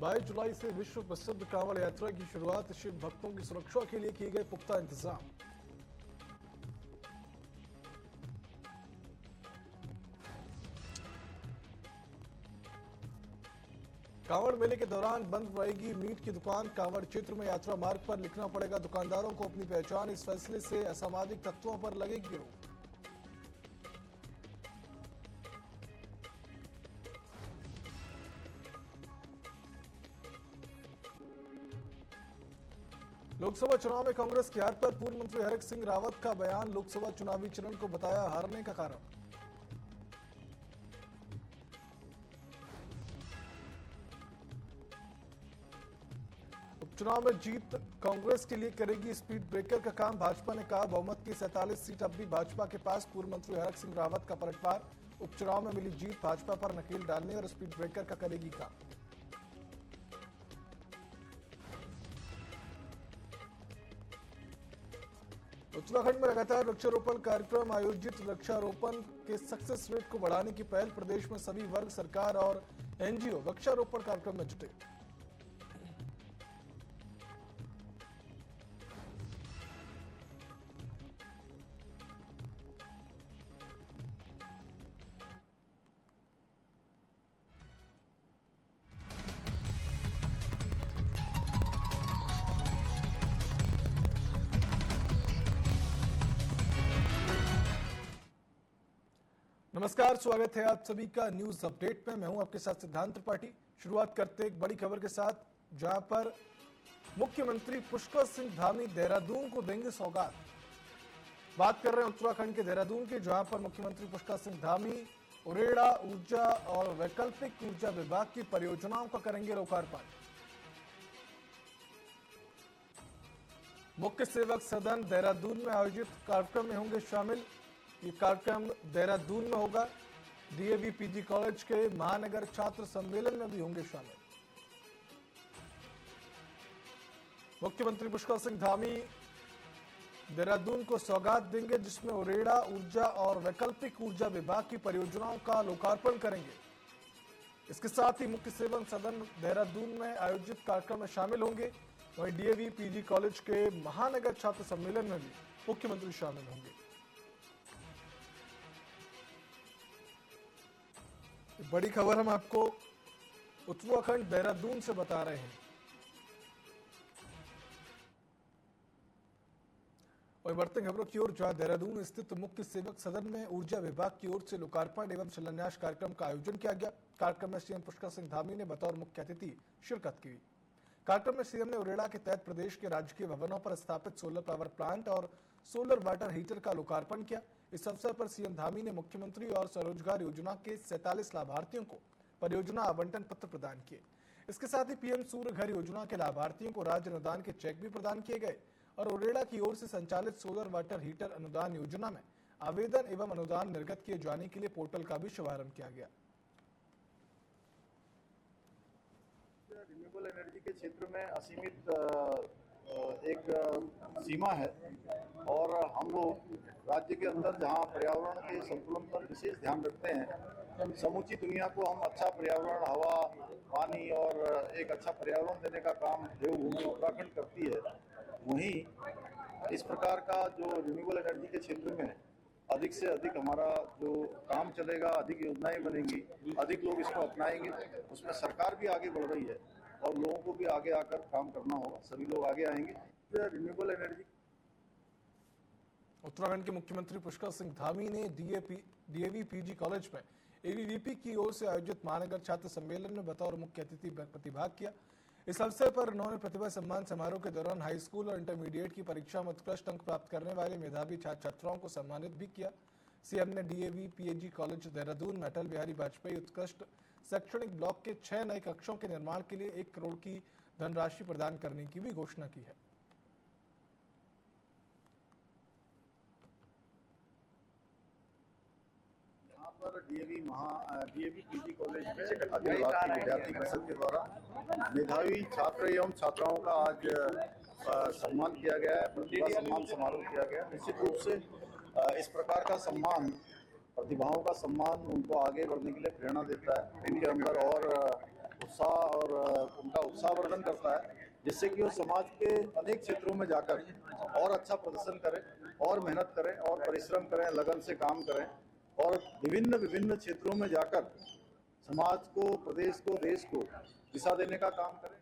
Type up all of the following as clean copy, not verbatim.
22 जुलाई से विश्व प्रसिद्ध कांवड़ यात्रा की शुरुआत। शिव भक्तों की सुरक्षा के लिए किए गए पुख्ता इंतजाम। कांवड़ मेले के दौरान बंद रहेगी मीट की दुकान। कांवड़ क्षेत्र में यात्रा मार्ग पर लिखना पड़ेगा दुकानदारों को अपनी पहचान। इस फैसले से असामाजिक तत्वों पर लगेगी रोक। लोकसभा चुनाव में कांग्रेस की हार पर पूर्व मंत्री हरक सिंह रावत का बयान। लोकसभा चुनावी चरण को बताया हारने का कारण। उपचुनाव में जीत कांग्रेस के लिए करेगी स्पीड ब्रेकर का काम। भाजपा ने कहा बहुमत की 47 सीट अब भी भाजपा के पास। पूर्व मंत्री हरक सिंह रावत का पलटवार। उपचुनाव में मिली जीत भाजपा पर नकेल डालने और स्पीड ब्रेकर का करेगी काम। उत्तराखंड में लगातार वृक्षारोपण कार्यक्रम आयोजित। वृक्षारोपण के सक्सेस रेट को बढ़ाने की पहल। प्रदेश में सभी वर्ग, सरकार और एनजीओ वृक्षारोपण कार्यक्रम में जुटे। नमस्कार, स्वागत है आप सभी का न्यूज अपडेट में। मैं हूं आपके साथ सिद्धांत त्रिपाठी। शुरुआत करते एक बड़ी खबर के साथ, जहां पर मुख्यमंत्री पुष्कर सिंह धामी देहरादून को देंगे सौगात। बात कर रहे हैं उत्तराखंड के देहरादून की, जहां पर मुख्यमंत्री पुष्कर सिंह धामी उरेडा ऊर्जा और वैकल्पिक ऊर्जा विभाग की परियोजनाओं का करेंगे लोकार्पण। मुख्य सेवक सदन देहरादून में आयोजित कार्यक्रम में होंगे शामिल। ये कार्यक्रम देहरादून में होगा। डीएवी पीजी कॉलेज के महानगर छात्र सम्मेलन में भी होंगे शामिल। मुख्यमंत्री पुष्कर सिंह धामी देहरादून को सौगात देंगे, जिसमें उरेडा ऊर्जा और वैकल्पिक ऊर्जा विभाग की परियोजनाओं का लोकार्पण करेंगे। इसके साथ ही मुख्य सेवक सदन देहरादून में आयोजित कार्यक्रम में शामिल होंगे। वहीं डीएवी पीजी कॉलेज के महानगर छात्र सम्मेलन में भी मुख्यमंत्री शामिल होंगे। बड़ी खबर हम आपको उत्तराखंड देहरादून से बता रहे हैं। और बढ़ते खबरों की ओर, जहां देहरादून स्थित मुख्य सेवक सदन में ऊर्जा विभाग की ओर से लोकार्पण एवं शिलान्यास कार्यक्रम का आयोजन किया गया। कार्यक्रम में सीएम पुष्कर सिंह धामी ने बतौर मुख्य अतिथि शिरकत की। कार्यक्रम में सीएम ने उरेडा के तहत प्रदेश के राजकीय भवनों पर स्थापित सोलर पावर प्लांट और सोलर वाटर हीटर का लोकार्पण किया। इस अवसर पर सीएम धामी ने मुख्यमंत्री और स्वरोजगार योजना के 47 लाभार्थियों को परियोजना आवंटन पत्र प्रदान किए। इसके साथ ही पीएम सूर्य घर योजना के लाभार्थियों को राज्य अनुदान के चेक भी प्रदान किए गए और उरेडा की ओर से संचालित सोलर वाटर हीटर अनुदान योजना में आवेदन एवं अनुदान निर्गत किए जाने के लिए पोर्टल का भी शुभारंभ किया गया। रिन्यूएबल एनर्जी के क्षेत्र में असीमित एक सीमा है और हम लोग राज्य के अंदर जहां पर्यावरण के संतुलन पर विशेष ध्यान रखते हैं, समूची दुनिया को हम अच्छा पर्यावरण, हवा, पानी और एक अच्छा पर्यावरण देने का काम देवभूमि उत्तराखंड करती है। वहीं इस प्रकार का जो रिन्यूएबल एनर्जी के क्षेत्र में अधिक से अधिक हमारा जो काम चलेगा, अधिक योजनाएं बनेंगी, अधिक लोग इसको अपनाएंगे, उसमें सरकार भी आगे बढ़ रही है और लोगों को भी आगे आकर काम करना होगा। सभी लोग आगे आएंगे। रिन्यूएबल एनर्जी उत्तराखंड के मुख्यमंत्री पुष्कर सिंह धामी ने डीएवी पीजी कॉलेज में एबीवीपी की ओर से आयोजित महानगर छात्र सम्मेलन में बतौर मुख्य अतिथि प्रतिभाग किया। इस अवसर पर उन्होंने प्रतिभा सम्मान समारोह के दौरान हाई स्कूल और इंटरमीडिएट की परीक्षा में उत्कृष्ट अंक प्राप्त करने वाले मेधावी छात्र छात्राओं को सम्मानित भी किया। सीएम ने डीएवी पीजी कॉलेज देहरादून में अटल बिहारी वाजपेयी उत्कृष्ट शैक्षणिक ब्लॉक के 6 नए कक्षों के निर्माण के लिए 1 करोड़ की धनराशि प्रदान करने की भी घोषणा की है। यहाँ पर डीएवी पीजी कॉलेज में अखिल भारतीय विद्यार्थी परिषद के द्वारा मेधावी छात्र एवं छात्राओं का आज सम्मान किया गया है, प्रतिभा सम्मान समारोह किया गया। निश्चित रूप से इस प्रकार का सम्मान, प्रतिभाओं का सम्मान उनको आगे बढ़ने के लिए प्रेरणा देता है, इनके अंदर और उत्साह और उनका उत्साहवर्धन करता है, जिससे कि वो समाज के अनेक क्षेत्रों में जाकर और अच्छा प्रदर्शन करें और मेहनत करें और परिश्रम करें, लगन से काम करें और विभिन्न विभिन्न क्षेत्रों में जाकर समाज को, प्रदेश को, देश को दिशा देने का काम करें।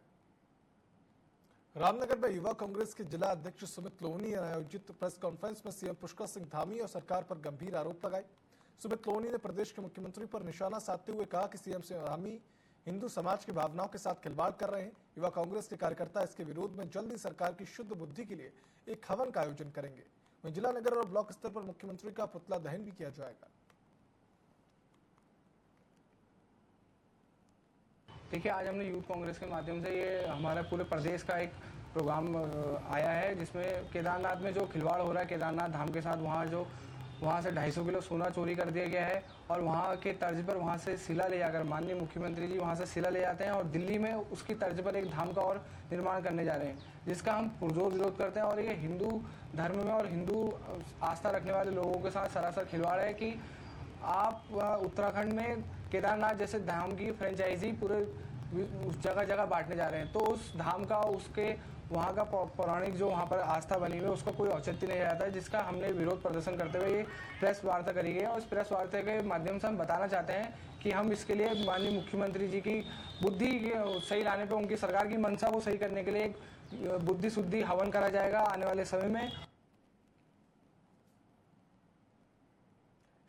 रामनगर में युवा कांग्रेस के जिला अध्यक्ष सुमित लोहनी ने आयोजित प्रेस कॉन्फ्रेंस में सीएम पुष्कर सिंह धामी और सरकार पर गंभीर आरोप लगाए। सुमित लोहनी ने प्रदेश के मुख्यमंत्री पर निशाना साधते हुए कहा कि सीएम सिंह धामी हिंदू समाज की भावनाओं के साथ खिलवाड़ कर रहे हैं। युवा कांग्रेस के कार्यकर्ता इसके विरोध में जल्द ही सरकार की शुद्ध बुद्धि के लिए एक हवन का आयोजन करेंगे। वहीं जिला, नगर और ब्लॉक स्तर पर मुख्यमंत्री का पुतला दहन भी किया जाएगा। देखिए, आज हमने यूथ कांग्रेस के माध्यम से ये हमारा पूरे प्रदेश का एक प्रोग्राम आया है, जिसमें केदारनाथ में जो खिलवाड़ हो रहा है केदारनाथ धाम के साथ, वहाँ से 250 किलो सोना चोरी कर दिया गया है और वहाँ के तर्ज पर वहाँ से शिला ले जाकर माननीय मुख्यमंत्री जी वहाँ से शिला ले जाते हैं और दिल्ली में उसकी तर्ज पर एक धाम का और निर्माण करने जा रहे हैं, जिसका हम पुरजोर विरोध करते हैं। और ये हिंदू धर्म में और हिंदू आस्था रखने वाले लोगों के साथ सरासर खिलवाड़ है कि आप उत्तराखंड में केदारनाथ जैसे धाम की फ्रेंचाइजी पूरे जगह जगह बांटने जा रहे हैं, तो उस धाम का, उसके वहाँ का पौराणिक जो वहाँ पर आस्था बनी हुई है उसका कोई औचित्य नहीं रहता है, जिसका हमने विरोध प्रदर्शन करते हुए ये प्रेस वार्ता करी गई है। और इस प्रेस वार्ता के माध्यम से हम बताना चाहते हैं कि हम इसके लिए माननीय मुख्यमंत्री जी की बुद्धि सही लाने पर, उनकी सरकार की मंशा को सही करने के लिए एक बुद्धि शुद्धि हवन करा जाएगा आने वाले समय में।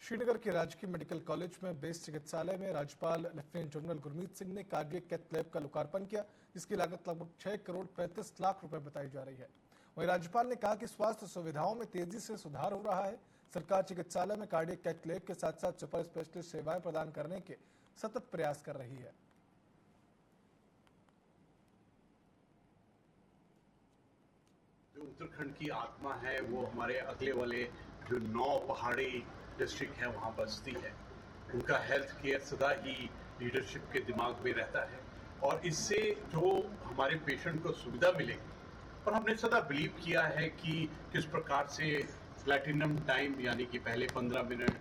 श्रीनगर के राजकीय मेडिकल कॉलेज में बेस चिकित्सालय में राज्यपाल लेफ्टिनेंट जनरल गुरमीत सिंह ने कार्डियक कैथ लैब का लोकार्पण किया, जिसकी लागत लगभग 6 करोड़ 35 लाख रुपए बताई जा रही है। वहीं राज्यपाल ने कहा कि स्वास्थ्य सुविधाओं में तेजी से सुधार हो रहा है। सरकार चिकित्सालय में कार्डियक कैथ लैब के साथ साथ सुपर स्पेशलिस्ट सेवाएं प्रदान करने के सतत प्रयास कर रही है। जो उत्तराखंड की आत्मा है वो हमारे अगले वाले जो 9 पहाड़ी डिस्ट्रिक्ट है वहाँ बसती है। उनका हेल्थ केयर सदा ही लीडरशिप के दिमाग में रहता है और इससे जो हमारे पेशेंट को सुविधा मिलेगी। और हमने सदा बिलीव किया है कि किस प्रकार से प्लैटिनम टाइम यानी कि पहले 15 मिनट,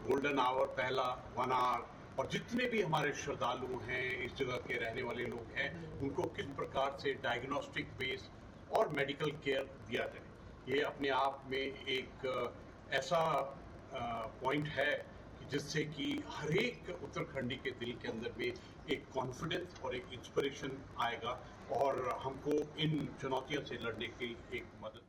गोल्डन आवर पहला 1 आवर, और जितने भी हमारे श्रद्धालु हैं, इस जगह के रहने वाले लोग हैं, उनको किस प्रकार से डायग्नोस्टिक बेस और मेडिकल केयर दिया जाए। ये अपने आप में एक ऐसा पॉइंट है कि जिससे कि हर एक उत्तराखंडी के दिल के अंदर में एक कॉन्फिडेंस और एक इंस्पिरेशन आएगा और हमको इन चुनौतियों से लड़ने की एक मदद।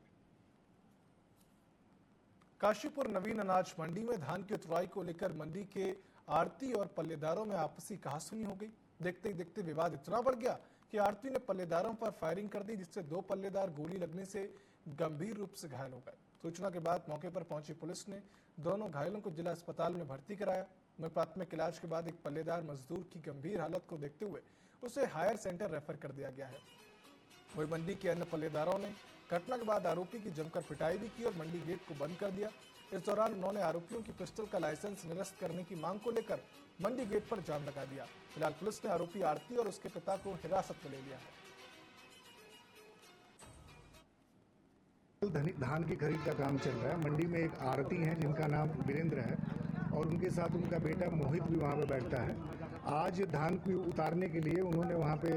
काशीपुर नवीन अनाज मंडी में धान की उतराई को लेकर मंडी के आड़ती और पल्लेदारों में आपसी कहासुनी हो गई। देखते ही देखते विवाद इतना बढ़ गया कि आड़ती ने पल्लेदारों पर फायरिंग कर दी, जिससे 2 पल्लेदार गोली लगने से गंभीर रूप से घायल हो गए। सूचना के बाद मौके पर पहुंची पुलिस ने दोनों घायलों को जिला अस्पताल में भर्ती कराया। वहीं प्राथमिक इलाज के बाद एक पल्लेदार मजदूर की गंभीर हालत को देखते हुए उसे हायर सेंटर रेफर कर दिया गया है। वहीं मंडी के अन्य पल्लेदारों ने घटना के बाद आरोपी की जमकर पिटाई भी की और मंडी गेट को बंद कर दिया। इस दौरान उन्होंने आरोपियों की पिस्टल का लाइसेंस निरस्त करने की मांग को लेकर मंडी गेट पर जाम लगा दिया। फिलहाल पुलिस ने आरोपी आरती और उसके पिता को हिरासत में ले लिया है। धान की खरीद का काम चल रहा है। मंडी में एक आरती हैं जिनका नाम वीरेंद्र है और उनके साथ उनका बेटा मोहित भी वहाँ पे बैठता है। आज धान को उतारने के लिए उन्होंने वहाँ पे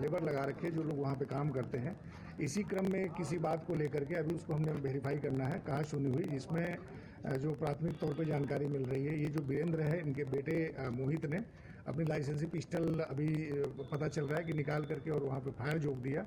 लेबर लगा रखे, जो लोग वहाँ पे काम करते हैं। इसी क्रम में किसी बात को लेकर के अभी उसको हमने वेरीफाई करना है, कहा सुनी हुई, जिसमें जो प्राथमिक तौर पे जानकारी मिल रही है, ये जो वीरेंद्र है, इनके बेटे मोहित ने अपनी लाइसेंसी पिस्टल अभी पता चल रहा है कि निकाल करके और वहाँ पे फायर जोक दिया।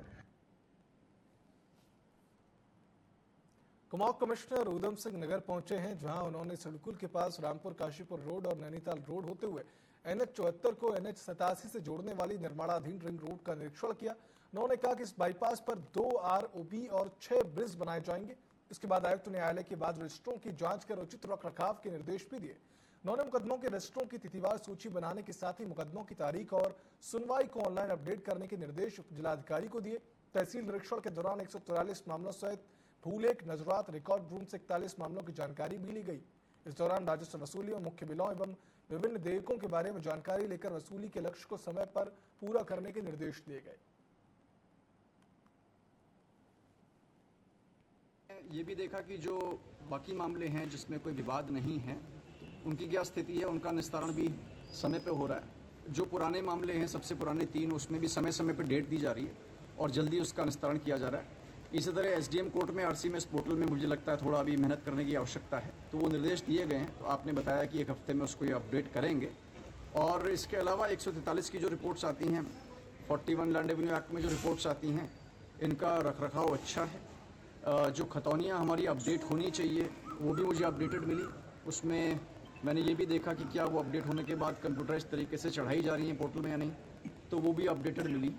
कुमाऊं कमिश्नर उधम सिंह नगर पहुंचे हैं, जहां उन्होंने सड़कुल के पास रामपुर काशीपुर रोड और नैनीताल रोड होते हुए NH 74 को NH 87 से जोड़ने वाली निर्माणाधीन रिंग रोड का निरीक्षण किया। उन्होंने कहा कि इस बाईपास पर 2 ROB और 6 ब्रिज बनाए जाएंगे। इसके बाद आयुक्त न्यायालय के बाद रजिस्ट्रों की जांच कर उचित रखरखाव के निर्देश भी दिए। उन्होंने मुकदमों के रजिस्ट्रों की तिथिवार सूची बनाने के साथ ही मुकदमों की तारीख और सुनवाई को ऑनलाइन अपडेट करने के निर्देश जिलाधिकारी को दिए। तहसील निरीक्षण के दौरान 144 मामलों सहित भूलेख, नजरात, रिकॉर्ड रूम से 41 मामलों की जानकारी भी ली गई। इस दौरान राजस्व वसूली और मुख्य बिलों एवं विभिन्न देयकों के बारे में जानकारी लेकर वसूली के लक्ष्य को समय पर पूरा करने के निर्देश दिए गए। ये भी देखा कि जो बाकी मामले हैं जिसमें कोई विवाद नहीं है, उनकी क्या स्थिति है, उनका निस्तारण भी समय पे हो रहा है। जो पुराने मामले हैं, सबसे पुराने 3, उसमें भी समय समय पर डेट दी जा रही है और जल्दी उसका निस्तारण किया जा रहा है। इसी तरह एसडीएम कोर्ट में आरसीएमएस पोर्टल में मुझे लगता है थोड़ा अभी मेहनत करने की आवश्यकता है, तो वो निर्देश दिए गए हैं। तो आपने बताया कि 1 हफ्ते में उसको ये अपडेट करेंगे। और इसके अलावा 143 की जो रिपोर्ट्स आती हैं, 41 लैंड रेवेन्यू एक्ट में जो रिपोर्ट्स आती हैं, इनका रखरखाव अच्छा है। जो खतौनियाँ हमारी अपडेट होनी चाहिए वो भी मुझे अपडेटेड मिली। उसमें मैंने ये भी देखा कि क्या वो अपडेट होने के बाद कंप्यूटराइज तरीके से चढ़ाई जा रही हैं पोर्टल में या नहीं, तो वो भी अपडेटेड मिली।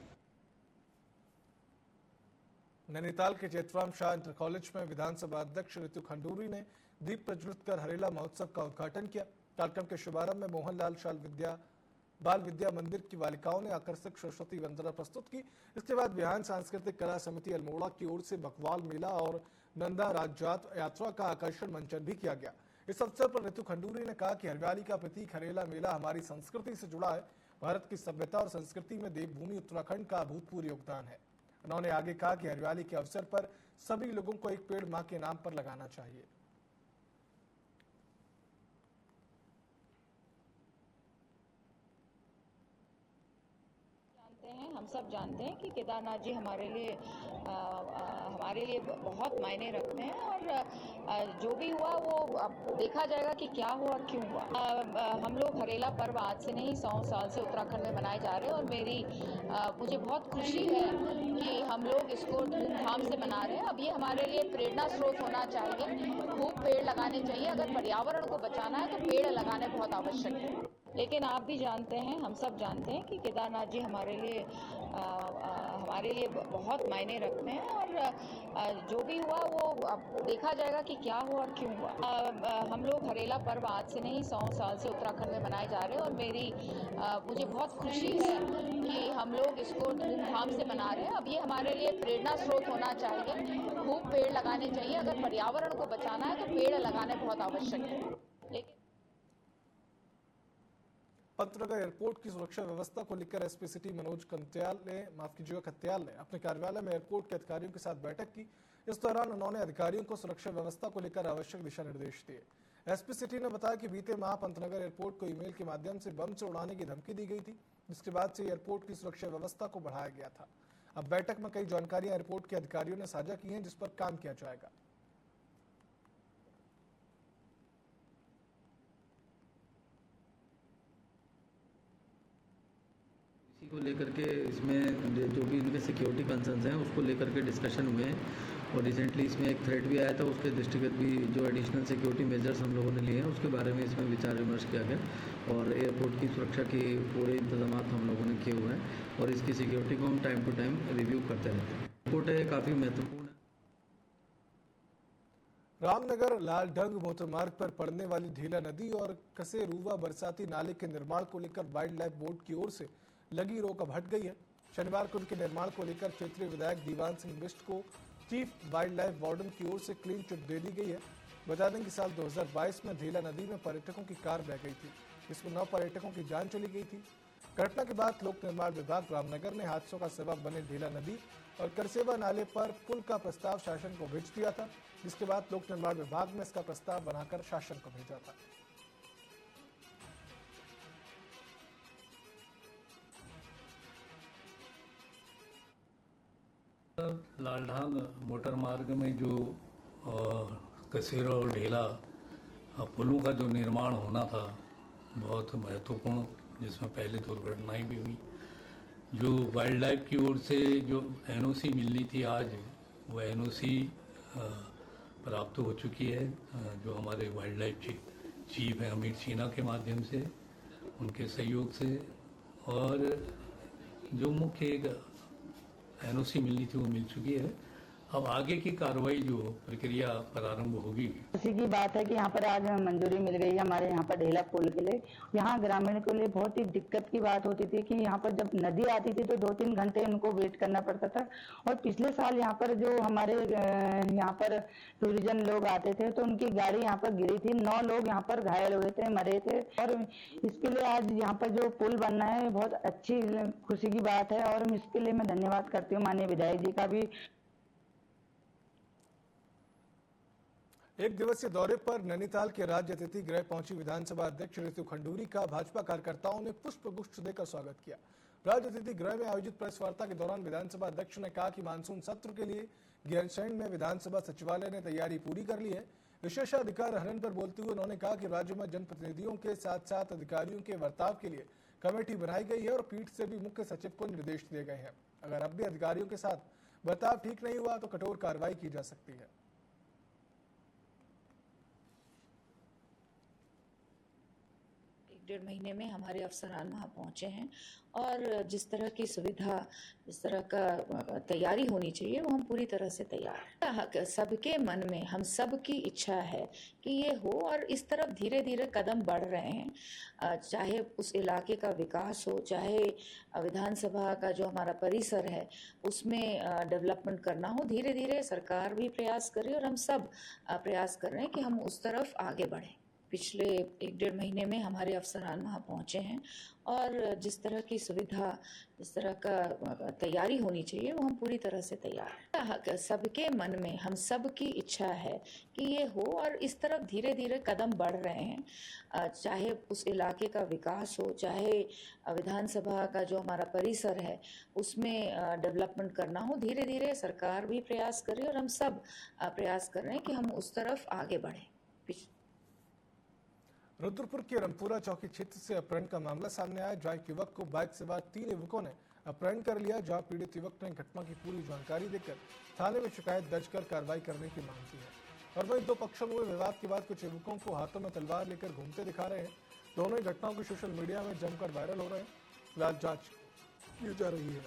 नैनीताल के चेतराम शाह इंटर कॉलेज में विधानसभा अध्यक्ष ऋतु खंडूरी ने दीप प्रज्वलित कर हरेला महोत्सव का उद्घाटन किया। कार्यक्रम के शुभारंभ में मोहनलाल बाल विद्या मंदिर की बालिकाओं ने आकर्षक सरस्वती वंदना प्रस्तुत की। इसके बाद बिहान सांस्कृतिक कला समिति अल्मोड़ा की ओर से बकवाल मेला और नंदा राजजात यात्रा का आकर्षण मंचन भी किया गया। इस अवसर पर ऋतु खंडूरी ने कहा कि हरियाली का प्रतीक हरेला मेला हमारी संस्कृति से जुड़ा है। भारत की सभ्यता और संस्कृति में देवभूमि उत्तराखंड का अभूतपूर्व योगदान है। उन्होंने आगे कहा कि हरियाली के अवसर पर सभी लोगों को एक पेड़ मां के नाम पर लगाना चाहिए। हम सब जानते हैं कि केदारनाथ जी हमारे लिए बहुत मायने रखते हैं और जो भी हुआ वो अब देखा जाएगा कि क्या हुआ, क्यों हुआ। हम लोग हरेला पर्व आज से नहीं 100 साल से उत्तराखंड में मनाए जा रहे हैं और मुझे बहुत खुशी है कि हम लोग इसको धूमधाम से मना रहे हैं। अब ये हमारे लिए प्रेरणा स्रोत होना चाहिए। खूब पेड़ लगाने चाहिए। अगर पर्यावरण को बचाना है तो पेड़ लगाने बहुत आवश्यक है। लेकिन आप भी जानते हैं, हम सब जानते हैं कि केदारनाथ जी हमारे लिए बहुत मायने रखते हैं और जो भी हुआ वो अब देखा जाएगा कि क्या हुआ और क्यों हुआ। हम लोग हरेला पर्व आज से नहीं 100 साल से उत्तराखंड में मनाए जा रहे हैं और मुझे बहुत खुशी है कि हम लोग इसको धूमधाम से मना रहे हैं। अब ये हमारे लिए प्रेरणा स्रोत होना चाहिए। खूब पेड़ लगाने चाहिए। अगर पर्यावरण को बचाना है तो पेड़ लगाने बहुत आवश्यक है। लेकिन पंतनगर एयरपोर्ट की सुरक्षा व्यवस्था को लेकर एसपी सिटी मनोज कत्याल ने अपने कार्यालय में एयरपोर्ट के अधिकारियों के साथ बैठक की। इस दौरान उन्होंने अधिकारियों को सुरक्षा व्यवस्था को लेकर आवश्यक दिशा निर्देश दिए। एसपी सिटी ने बताया कि बीते माह पंतनगर एयरपोर्ट को ईमेल के माध्यम से बम से उड़ाने की धमकी दी गई थी, जिसके बाद से एयरपोर्ट की सुरक्षा व्यवस्था को बढ़ाया गया था। अब बैठक में कई जानकारियां एयरपोर्ट के अधिकारियों ने साझा की हैं, जिस पर काम किया जाएगा। इसी को लेकर के इसमें जो भी इनके सिक्योरिटी कंसर्न्स हैं उसको लेकर के डिस्कशन हुए हैं और रिसेंटली इसमें एक थ्रेट भी आया था। उसके दृष्टिगत भी जो एडिशनल सिक्योरिटी मेजर्स हम लोगों ने लिए हैं उसके बारे में इसमें विचार विमर्श किया गया और एयरपोर्ट की सुरक्षा के पूरे इंतजाम हम लोगों ने किए हुए हैं और इसकी सिक्योरिटी को हम टाइम टू टाइम रिव्यू करते रहते हैं। एयरपोर्ट है काफ़ी महत्वपूर्ण है। रामनगर लालढंग मोटर मार्ग पर पड़ने वाली ढीला नदी और कसेरुवा बरसाती नाले के निर्माण को लेकर वाइल्ड लाइफ बोर्ड की ओर से लगी रोक अब हट गई है। शनिवार को उनके निर्माण को लेकर क्षेत्रीय विधायक दीवान सिंह बिष्ट को चीफ वाइल्ड लाइफ वार्डन की ओर से क्लीन चिट दे दी गई है। बता दें कि साल 2022 में ढीला नदी में पर्यटकों की कार बह गई थी, जिसमें 9 पर्यटकों की जान चली गई थी। घटना के बाद लोक निर्माण विभाग रामनगर ने हादसों का सबब बने ढीला नदी और करसेवा नाले पर पुल का प्रस्ताव शासन को भेज दिया था, जिसके बाद लोक निर्माण विभाग ने इसका प्रस्ताव बनाकर शासन को भेजा था। लालढांग मोटर मार्ग में जो कसेरा और ढेला पुलों का जो निर्माण होना था बहुत महत्वपूर्ण, जिसमें पहले दुर्घटनाएं भी हुई। जो वाइल्ड लाइफ की ओर से जो एनओसी मिलनी थी आज वो एनओसी प्राप्त हो चुकी है। जो हमारे वाइल्ड लाइफ चीफ हैं अमित सिन्हा के माध्यम से, उनके सहयोग से, और जो मुख्य एनओसी मिलनी थी वो मिल चुकी है। अब आगे की कार्रवाई जो प्रक्रिया प्रारंभ होगी। इसी की बात है कि यहाँ पर आज मंजूरी मिल गई है हमारे यहाँ पर ढेला पुल के लिए। यहाँ ग्रामीण के लिए बहुत ही दिक्कत की बात होती थी कि यहाँ पर जब नदी आती थी तो 2-3 घंटे उनको वेट करना पड़ता था। और पिछले साल यहाँ पर जो हमारे यहाँ पर टूरिज्म लोग आते थे तो उनकी गाड़ी यहाँ पर गिरी थी, 9 लोग यहाँ पर घायल हुए थे, मरे थे। और इसके लिए आज यहाँ पर जो पुल बनना है बहुत अच्छी खुशी की बात है और इसके लिए मैं धन्यवाद करती हूँ माननीय विधायक जी का भी। एक दिवसीय दौरे पर नैनीताल के राज्य अतिथि गृह पहुंची विधानसभा अध्यक्ष ऋतु खंडूरी का भाजपा कार्यकर्ताओं ने पुष्प गुच्छ देकर स्वागत किया। राज्य अतिथि गृह में आयोजित प्रेस वार्ता के दौरान विधानसभा अध्यक्ष ने कहा कि मानसून सत्र के लिए गैरसैंण में विधानसभा सचिवालय ने तैयारी पूरी कर ली है। विशेषाधिकार हनन पर बोलते हुए उन्होंने कहा कि राज्य में जनप्रतिनिधियों के साथ साथ अधिकारियों के बर्ताव के लिए कमेटी बनाई गई है और पीठ से भी मुख्य सचिव को निर्देश दिए गए हैं। अगर अब भी अधिकारियों के साथ बर्ताव ठीक नहीं हुआ तो कठोर कार्रवाई की जा सकती है। 1-1.5 महीने में हमारे अफसरान वहाँ पहुँचे हैं और जिस तरह की सुविधा, जिस तरह का तैयारी होनी चाहिए वो हम पूरी तरह से तैयार हैं। सबके मन में हम सब की इच्छा है कि ये हो और इस तरफ धीरे धीरे कदम बढ़ रहे हैं। चाहे उस इलाके का विकास हो, चाहे विधानसभा का जो हमारा परिसर है उसमें डेवलपमेंट करना हो, धीरे धीरे सरकार भी प्रयास कर रही है और हम सब प्रयास कर रहे हैं कि हम उस तरफ आगे बढ़ें। पिछले 1-1.5 महीने में हमारे अफसरान वहाँ पहुँचे हैं और जिस तरह की सुविधा, जिस तरह का तैयारी होनी चाहिए वो हम पूरी तरह से तैयार हैं। सबके मन में हम सब की इच्छा है कि ये हो और इस तरफ धीरे धीरे कदम बढ़ रहे हैं। चाहे उस इलाके का विकास हो, चाहे विधानसभा का जो हमारा परिसर है उसमें डेवलपमेंट करना हो, धीरे धीरे सरकार भी प्रयास कर रही है और हम सब प्रयास कर रहे हैं कि हम उस तरफ आगे बढ़ें। रुद्रपुर के रमपुरा चौकी क्षेत्र से अपहरण का मामला सामने आया, जहां एक युवक को बाइक सवार 3 युवकों ने अपहरण कर लिया। जहां पीड़ित युवक ने घटना की पूरी जानकारी देकर थाने में शिकायत दर्ज कर कार्रवाई करने की मांग की है। और वहीं दो पक्षों में हुए विवाद के बाद कुछ युवकों को हाथों में तलवार लेकर घूमते दिखा रहे हैं। दोनों ही घटनाओं की सोशल मीडिया में जमकर वायरल हो रहे हैं। फिलहाल जांच की जा रही है।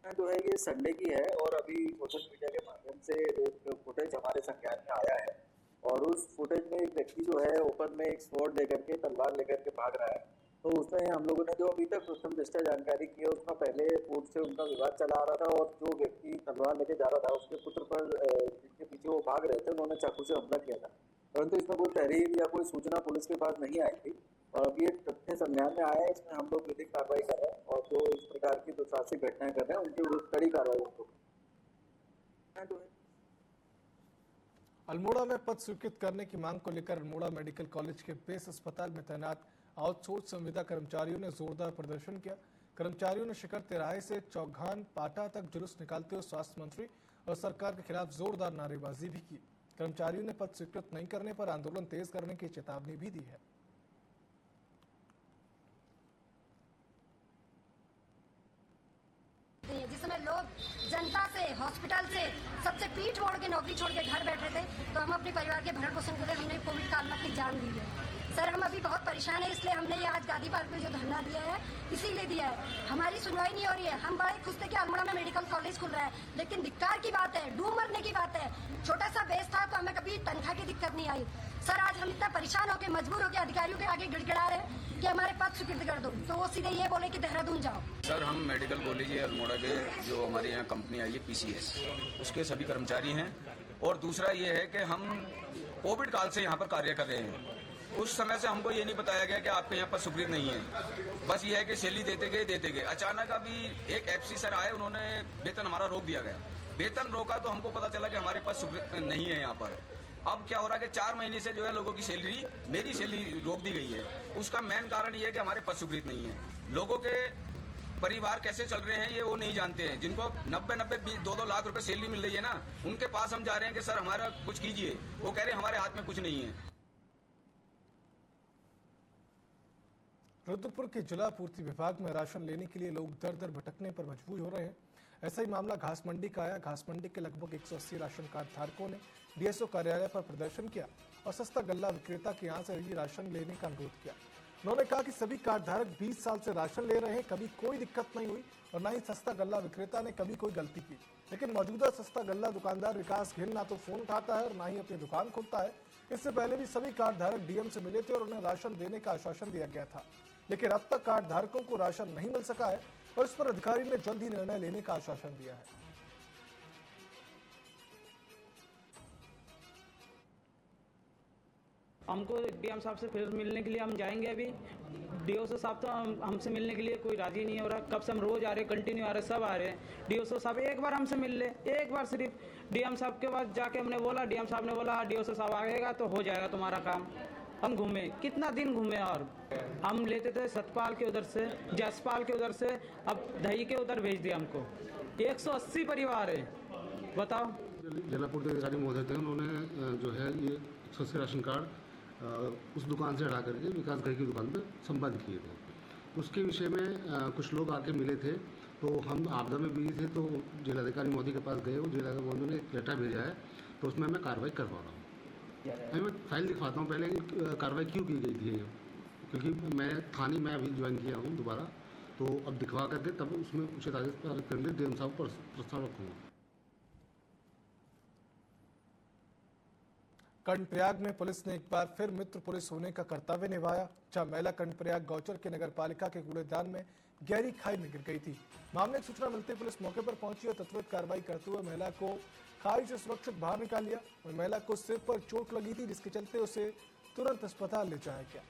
जो है ये संडे की है और अभी सोशल मीडिया के माध्यम से एक फुटेज हमारे संज्ञान में आया है और उस फुटेज में एक व्यक्ति जो है ओपन में एक स्वॉर्ड लेकर के, तलवार लेकर के भाग रहा है। तो उसमें हम लोगों ने जो अभी तक प्रथम दृष्टया जानकारी की है उसमें पहले पूर्व से उनका विवाद चला आ रहा था और जो व्यक्ति तलवार लेके जा रहा था उसके पुत्र पर जिनके पीछे वो भाग रहे थे उन्होंने चाकू से हमला किया था, परंतु इसमें कोई तहरीर या कोई सूचना पुलिस के पास नहीं आई थी और अभी एक तथ्य संज्ञान में आया है। इसमें हम लोग विधिक कार्रवाई कर रहे हैं और जो इस प्रकार की दुसाहसिक घटनाएं कर रहे हैं उनके विरुद्ध कड़ी कार्रवाई होगी। अल्मोड़ा में पद स्वीकृत करने की मांग को लेकर अल्मोड़ा मेडिकल कॉलेज के बेस अस्पताल में तैनात आउटसोर्स संविदा कर्मचारियों ने जोरदार प्रदर्शन किया। कर्मचारियों ने शिखर तिराहे से चौघान पाटा तक जुलूस निकालते हुए स्वास्थ्य मंत्री और सरकार के खिलाफ जोरदार नारेबाजी भी की। कर्मचारियों ने पद स्वीकृत नहीं करने पर आंदोलन तेज करने की चेतावनी भी दी है। जिस समय लोग जनता से, हॉस्पिटल से सबसे पीठ मोड़ के नौकरी छोड़ के घर बैठे थे तो हम अपने परिवार के भरण पोषण के लिए हमने कोविड काल में अपनी जान दी है। सर हम अभी बहुत परेशान है, इसलिए हमने ये आज गांधी पार्क में जो धरना दिया है इसीलिए दिया है। हमारी सुनवाई नहीं हो रही है। हम बड़े खुश थे कि अल्मोड़ा में मेडिकल कॉलेज खुल रहा है, लेकिन धिक्कार की बात है, डूब मरने की बात है। छोटा सा बेस था तो हमें कभी तनख्वाह की दिक्कत नहीं आई। सर आज हम इतना परेशान होकर मजबूर होकर अधिकारियों के आगे गिड़गिड़ा रहे हैं कि हमारे पद स्वीकृत कर दो, तो वो सीधे ये बोले कि देहरादून जाओ। सर हम मेडिकल कॉलेज है अल्मोड़ा के, जो हमारे यहाँ कंपनी आई है PCS, उसके सभी कर्मचारी हैं। और दूसरा ये है कि हम कोविड काल से यहाँ पर कार्य कर रहे हैं। उस समय से हमको ये नहीं बताया गया कि आपके यहाँ पर स्वीकृत नहीं है, बस ये है कि सैलरी देते गए। अचानक अभी एक FC सर आए, उन्होंने वेतन हमारा रोक दिया गया। वेतन रोका तो हमको पता चला कि हमारे पास स्वीकृत नहीं है यहाँ पर। अब क्या हो रहा है कि 4 महीने से जो है लोगों की सैलरी, मेरी सैलरी रोक दी गई है। उसका मेन कारण ये है कि हमारे पास स्वीकृत नहीं है। लोगों के परिवार कैसे चल रहे हैं ये वो नहीं जानते हैं। जिनको 90-20 2-2 लाख रुपए सैलरी मिल रही है ना, उनके पास हम जा रहे हैं कि सर हमारा कुछ कीजिए। वो कह रहे हैं हमारे हाथ में कुछ नहीं है। रुद्रपुर के जिला पूर्ति विभाग में राशन लेने के लिए लोग दर दर भटकने पर मजबूर हो रहे हैं। ऐसा ही मामला घास मंडी का आया। घास मंडी के लगभग 180 राशन कार्ड धारकों ने DSO कार्यालय पर प्रदर्शन किया और सस्ता गल्ला विक्रेता के यहाँ से ही राशन लेने का अनुरोध किया। उन्होंने कहा कि सभी कार्ड धारक 20 साल से राशन ले रहे हैं, कभी कोई दिक्कत नहीं हुई और न ही सस्ता गल्ला विक्रेता ने कभी कोई गलती की। लेकिन मौजूदा सस्ता गल्ला दुकानदार विकास घिल ना तो फोन उठाता है और ना ही अपनी दुकान खोलता है। इससे पहले भी सभी कार्ड धारक DM से मिले थे और उन्हें राशन देने का आश्वासन दिया गया था, लेकिन अब तक कार्ड धारकों को राशन नहीं मिल सका है और इस पर अधिकारी ने जल्द ही निर्णय लेने का आश्वासन दिया है। हमको डीएम साहब से फिर मिलने के लिए हम जाएंगे। अभी डीओ साहब तो हमसे मिलने के लिए कोई राजी नहीं हो रहा। कब से हम रोज आ रहे, कंटिन्यू आ रहे, सब आ रहे हैं। डीओ साहब एक बार हमसे मिल ले, एक बार सिर्फ डीएम साहब के पास जाके हमने बोला, डीएम साहब ने बोला डीओ साहब आएगा तो हो जाएगा तुम्हारा काम। हम घूमे, कितना दिन घूमे, और हम लेते थे सतपाल के उधर से, जसपाल के उधर से, अब दही के उधर भेज दिया हमको। 180 परिवार है, बताओ। जिला पूर्ति अधिकारी महोदय थे, उन्होंने जो है ये 180 राशन कार्ड उस दुकान से हटा करके विकास घर की दुकान पर संबद्ध किए थे। उसके विषय में कुछ लोग आके मिले थे, तो हम आपदा में बिजी थे, तो जिलाधिकारी मोदी के पास गए। वो जिलाधिकारी मोदी ने एक लेटर भेजा है, तो उसमें मैं कार्रवाई करवा रहा हूँ। मैं फाइल दिखाता हूँ पहले कार्रवाई क्यों की गई थी, क्योंकि मैं थाने में अभी ज्वाइन किया हूँ दोबारा, तो अब दिखवा करके तब उसमें उचित आदेश पारित करने डीएम साहब पर प्रस्ताव रखूँगा। कर्णप्रयाग में पुलिस ने एक बार फिर मित्र पुलिस होने का कर्तव्य निभाया, जहां महिला कर्णप्रयाग गौचर के नगर पालिका के कूड़ेदान में गहरी खाई में गिर गई थी। मामले की सूचना मिलते पुलिस मौके पर पहुंची और तत्काल कार्रवाई करते हुए महिला को खाई से सुरक्षित बाहर निकाल लिया। वहीं महिला को सिर पर चोट लगी थी, जिसके चलते उसे तुरंत अस्पताल ले जाया गया।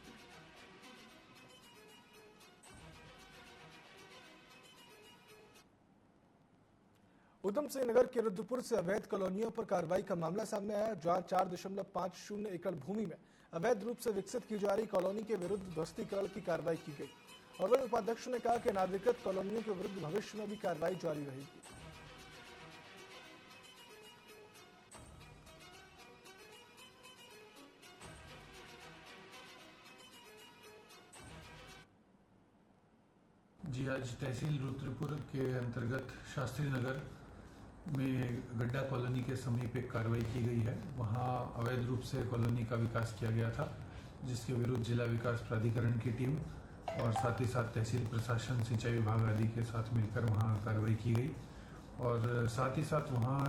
उधम सिंह नगर के रुद्रपुर से अवैध कॉलोनियों पर कार्रवाई का मामला सामने आया, जहां 4.50 एकड़ भूमि में अवैध रूप से विकसित की जा रही कॉलोनी के विरुद्ध ध्वस्तीकरण की कार्रवाई की गई। और वहीं उपाध्यक्ष ने कहा कि अनाधिकृत कॉलोनियों के विरुद्ध भविष्य में भी कार्रवाई जारी रहेगी। जी, आज तहसील रुद्रपुर के अंतर्गत शास्त्री नगर में गड्ढा कॉलोनी के समीप एक कार्रवाई की गई है। वहां अवैध रूप से कॉलोनी का विकास किया गया था, जिसके विरुद्ध जिला विकास प्राधिकरण की टीम और साथ ही साथ तहसील प्रशासन, सिंचाई विभाग आदि के साथ मिलकर वहां कार्रवाई की गई। और साथ ही साथ वहां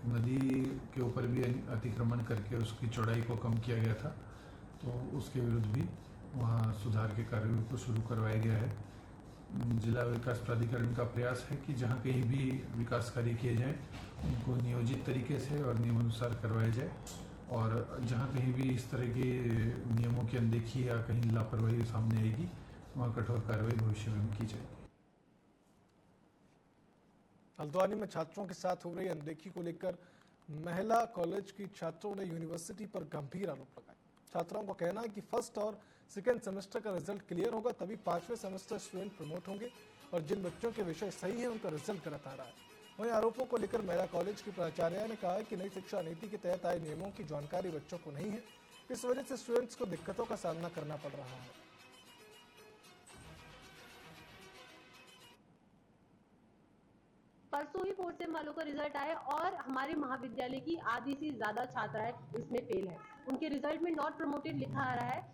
नदी के ऊपर भी अतिक्रमण करके उसकी चौड़ाई को कम किया गया था, तो उसके विरुद्ध भी वहां सुधार के कार्यों को शुरू करवाया गया है। जिला विकास प्राधिकरण का प्रयास है कि जहां कहीं भी विकास कार्य किए जाएं उनको नियोजित तरीके से और नियमानुसार करवाया जाए, और जहां कहीं भी इस तरह के नियमों की अनदेखी या कहीं लापरवाही सामने आएगी वहां कठोर कार्रवाई भविष्य में की जाएगी। हल्द्वानी में छात्रों के साथ हो रही अनदेखी को लेकर महिला कॉलेज की छात्रों ने यूनिवर्सिटी पर गंभीर आरोप लगाए। छात्राओं का कहना है कि फर्स्ट और सेकेंड सेमेस्टर का रिजल्ट क्लियर होगा तभी 5वें सेमेस्टर स्टूडेंट प्रमोट होंगे, और जिन बच्चों के विषय सही है उनका रिजल्ट गलत आ रहा है। वहीं आरोपों को लेकर महिला कॉलेज की प्राचार्य ने कहा है कि नई शिक्षा नीति के तहत आए नियमों की जानकारी बच्चों को नहीं है, इस वजह से स्टूडेंट्स को दिक्कतों का सामना करना पड़ रहा है। परसों ही 4th सेम वालों का रिजल्ट आया और हमारे महाविद्यालय की आधी से ज्यादा छात्राएं इसमें फेल है। उनके रिजल्ट में नॉट प्रमोटेड लिखा आ रहा है,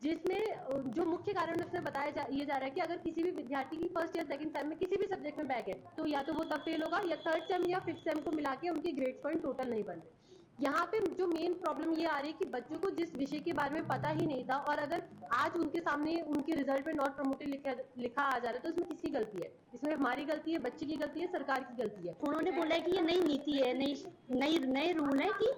जिसमें जो मुख्य कारण उसमें बताया ये जा रहा है कि अगर किसी भी विद्यार्थी की फर्स्ट या सेकंड सेम में किसी भी सब्जेक्ट में बैक है तो या तो वो तब फेल होगा या थर्ड सेम या फिफ्थ सेम को मिला के उनके ग्रेड पॉइंट टोटल नहीं बन रहे। यहाँ पे जो मेन प्रॉब्लम ये आ रही है कि बच्चों को जिस विषय के बारे में पता ही नहीं था और अगर आज उनके सामने उनके रिजल्ट में नॉट प्रमोटेड लिखा आ जा रहा है तो इसमें किसकी गलती है? इसमें हमारी गलती है, बच्चे की गलती है, सरकार की गलती है। उन्होंने बोला है कि ये नई नीति है, नई रूल है कि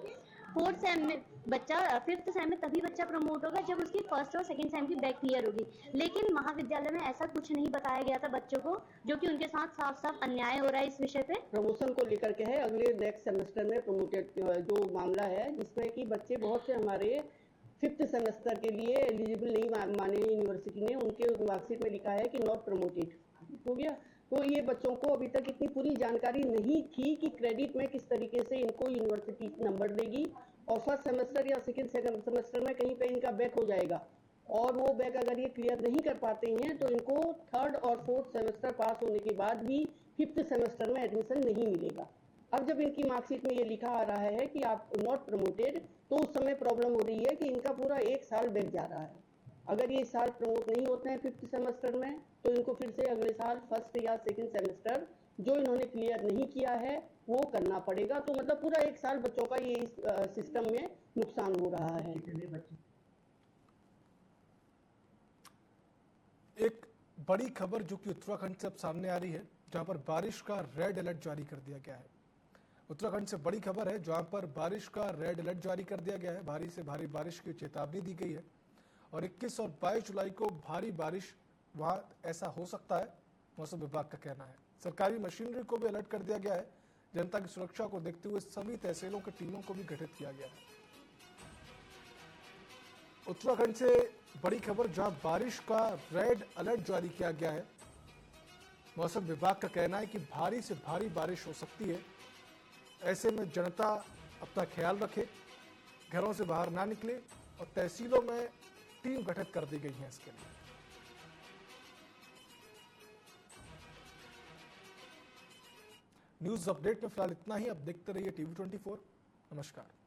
4th सेम में बच्चा 5th सेम में तभी बच्चा प्रमोट होगा जब उसकी फर्स्ट और सेकंड सेम की बैक क्लियर होगी। लेकिन महाविद्यालय में ऐसा कुछ नहीं बताया गया था बच्चों को, जो कि उनके साथ साफ साफ अन्याय हो रहा है इस विषय पे। प्रमोशन को लेकर के है अगले नेक्स्ट सेमेस्टर में प्रमोटेड जो मामला है, जिसमें कि बच्चे बहुत से हमारे 5th सेमेस्टर के लिए एलिजिबल नहीं माने यूनिवर्सिटी ने, उनके मार्कशीट में लिखा है कि नॉट प्रमोटेड हो गया। तो ये बच्चों को अभी तक इतनी पूरी जानकारी नहीं थी कि क्रेडिट में किस तरीके से इनको यूनिवर्सिटी नंबर देगी, और फर्स्ट सेमेस्टर या सेकंड सेमेस्टर में कहीं पे इनका बैक हो जाएगा, और वो बैक अगर ये क्लियर नहीं कर पाते हैं तो इनको 3rd और 4th सेमेस्टर पास होने के बाद भी 5th सेमेस्टर में एडमिशन नहीं मिलेगा। अब जब इनकी मार्कशीट में ये लिखा आ रहा है कि आप नॉट प्रमोटेड, तो उस समय प्रॉब्लम हो रही है कि इनका पूरा 1 साल बैक जा रहा है। अगर ये साल प्रमोट नहीं होते हैं 5th सेमेस्टर में तो इनको फिर से अगले साल फर्स्ट या सेकंड सेमेस्टर जो इन्होंने क्लियर नहीं किया है वो करना पड़ेगा। तो मतलब पूरा 1 साल बच्चों का ये इस सिस्टम में नुकसान हो रहा है। एक बड़ी खबर जो कि उत्तराखंड से अब सामने आ रही है, जहां पर बारिश का रेड अलर्ट जारी कर दिया गया है। उत्तराखंड से बड़ी खबर है, जहां पर बारिश का रेड अलर्ट जारी कर दिया गया है। भारी से भारी बारिश की चेतावनी दी गई है और 21 और 22 जुलाई को भारी बारिश वहां ऐसा हो सकता है, मौसम विभाग का कहना है। सरकारी मशीनरी को भी अलर्ट कर दिया गया है। जनता की सुरक्षा को देखते हुए सभी तहसीलों की टीमों को भी गठित किया गया है। उत्तराखंड से बड़ी खबर, जहां बारिश का रेड अलर्ट जारी किया गया है। मौसम विभाग का कहना है कि भारी से भारी बारिश हो सकती है। ऐसे में जनता अपना ख्याल रखे, घरों से बाहर ना निकले और तहसीलों में टीम गठित कर दी गई है इसके लिए। न्यूज अपडेट में फिलहाल इतना ही। अब देखते रहिए TV24। नमस्कार।